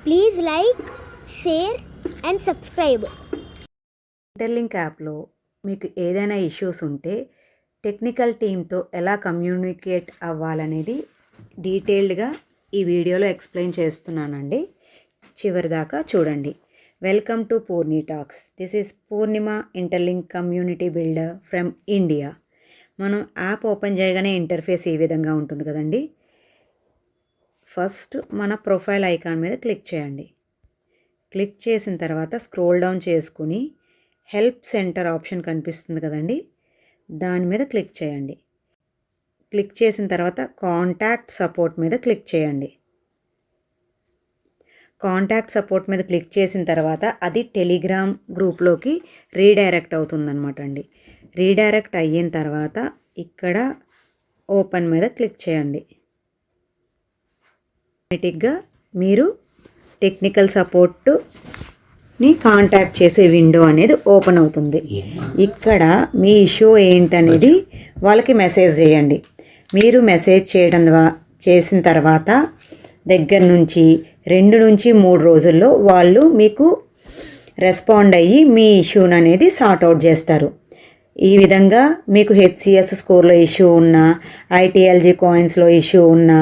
Please like, share and subscribe. Interlink యాప్లో మీకు ఏదైనా ఇష్యూస్ ఉంటే టెక్నికల్ టీమ్తో ఎలా కమ్యూనికేట్ అవ్వాలనేది డీటెయిల్డ్గా ఈ వీడియోలో ఎక్స్ప్లెయిన్ చేస్తున్నానండి. చివరిదాకా చూడండి. Welcome to Purni talks. This is Purnima, interlink community builder from India. మనం యాప్ ఓపెన్ చేయగానే ఇంటర్ఫేస్ ఈ విధంగా ఉంటుంది కదండి. ఫస్ట్ మన ప్రొఫైల్ ఐకాన్ మీద క్లిక్ చేయండి. క్లిక్ చేసిన తర్వాత స్క్రోల్ డౌన్ చేసుకుని హెల్ప్ సెంటర్ ఆప్షన్ కనిపిస్తుంది కదండి, దాని మీద క్లిక్ చేయండి. క్లిక్ చేసిన తర్వాత కాంటాక్ట్ సపోర్ట్ మీద క్లిక్ చేయండి. కాంటాక్ట్ సపోర్ట్ మీద క్లిక్ చేసిన తర్వాత అది టెలిగ్రామ్ గ్రూప్లోకి రీడైరెక్ట్ అవుతుందన్నమాట అండి. రీడైరెక్ట్ అయిన తర్వాత ఇక్కడ ఓపెన్ మీద క్లిక్ చేయండి. ఆటోమేటిక్గా మీరు టెక్నికల్ సపోర్ట్ని కాంటాక్ట్ చేసే విండో అనేది ఓపెన్ అవుతుంది. ఇక్కడ మీ ఇష్యూ ఏంటనేది వాళ్ళకి మెసేజ్ చేయండి. మీరు మెసేజ్ చేసిన తర్వాత దగ్గర నుంచి 2 నుంచి 3 రోజుల్లో వాళ్ళు మీకు రెస్పాండ్ అయ్యి మీ ఇష్యూని అనేది సార్ట్అవుట్ చేస్తారు. ఈ విధంగా మీకు హెచ్సిఎస్ స్కోర్లో ఇష్యూ ఉన్నా, ఐటీఎల్జీ కాయిన్స్లో ఇష్యూ ఉన్నా,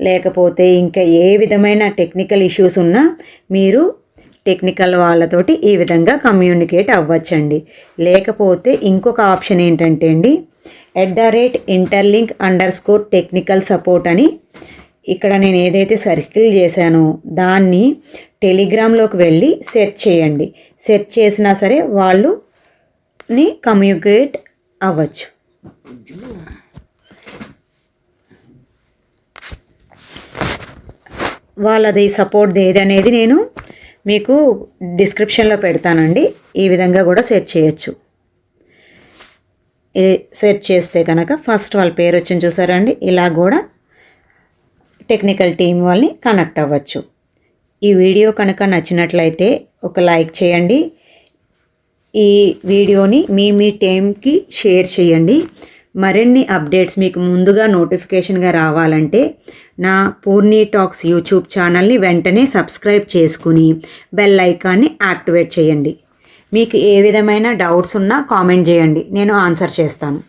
లేకపోతే ఇంకా ఏ విధమైన టెక్నికల్ ఇష్యూస్ ఉన్నా మీరు టెక్నికల్ వాళ్ళతోటి ఈ విధంగా కమ్యూనికేట్ అవ్వచ్చండి. లేకపోతే ఇంకొక ఆప్షన్ ఏంటంటే అండి, @interlink_technical support అని ఇక్కడ నేను ఏదైతే సర్కిల్ చేశానో దాన్ని టెలిగ్రామ్లోకి వెళ్ళి సెర్చ్ చేయండి. సెర్చ్ చేసినా సరే వాళ్ళని కమ్యూనికేట్ అవ్వచ్చు. వాళ్ళది సపోర్ట్ ఏదనేది నేను మీకు డిస్క్రిప్షన్లో పెడతానండి. ఈ విధంగా కూడా సెర్చ్ చేయొచ్చు. సెర్చ్ చేస్తే కనుక ఫస్ట్ వాళ్ళ పేరు వచ్చింది చూసారా అండి, ఇలా కూడా టెక్నికల్ టీం వాళ్ళని కనెక్ట్ అవ్వచ్చు. ఈ వీడియో కనుక నచ్చినట్లయితే ఒక లైక్ చేయండి. ఈ వీడియోని మీ టీంకి షేర్ చేయండి. మరిన్ని అప్డేట్స్ మీకు ముందుగా నోటిఫికేషన్గా రావాలంటే నా పూర్ణి టాక్స్ యూట్యూబ్ ఛానల్ని వెంటనే సబ్స్క్రైబ్ చేసుకుని బెల్ ఐకాన్ని యాక్టివేట్ చేయండి. మీకు ఏ విధమైన డౌట్స్ ఉన్నా కామెంట్ చేయండి, నేను ఆన్సర్ చేస్తాను.